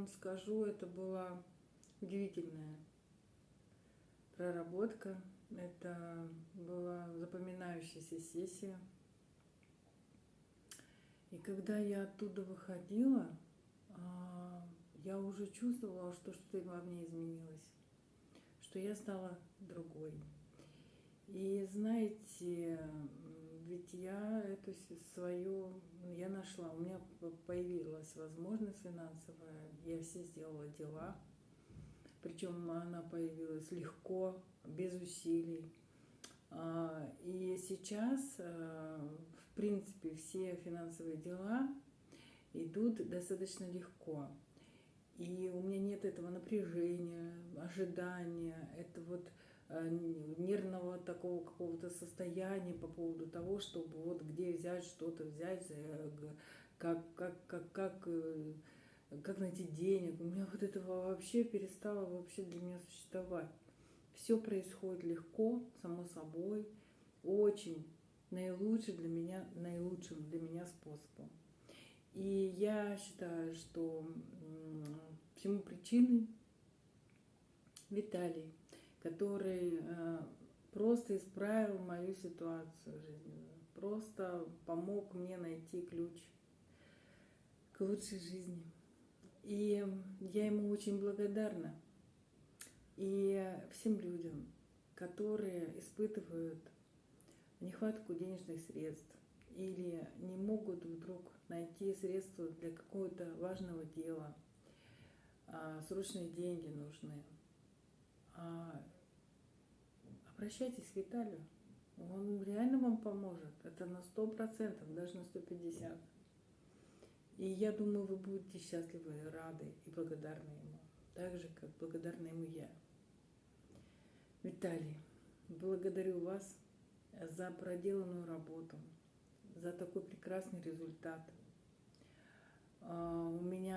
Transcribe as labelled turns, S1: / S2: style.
S1: вам скажу, это была удивительная проработка. Это была запоминающаяся сессия. И когда я оттуда выходила, я уже чувствовала, что что-то во мне изменилось, что я стала другой. И знаете, ведь я эту свою, я нашла, у меня появилась возможность финансовая, я все сделала дела, причем она появилась легко, без усилий. И сейчас, в принципе, все финансовые дела идут достаточно легко. И у меня нет этого напряжения, ожидания, это вот нервного такого какого-то состояния по поводу того, чтобы вот где взять, что-то взять, как найти денег. У меня вот этого вообще перестало вообще для меня существовать. Все происходит легко, само собой, очень наилучшим для меня способом. И я считаю, что всему причиной Виталий, который просто исправил мою ситуацию жизненную, просто помог мне найти ключ к лучшей жизни. И я ему очень благодарна. И всем людям, которые испытывают нехватку денежных средств или не могут вдруг найти средства для какого-то важного дела, срочные деньги нужны, обращайтесь к Виталию. Он реально вам поможет. Это на 100%, даже на 150%. И я думаю, вы будете счастливы, рады и благодарны ему. Так же, как благодарна ему я. Виталий, благодарю вас за проделанную работу, за такой прекрасный результат. У меня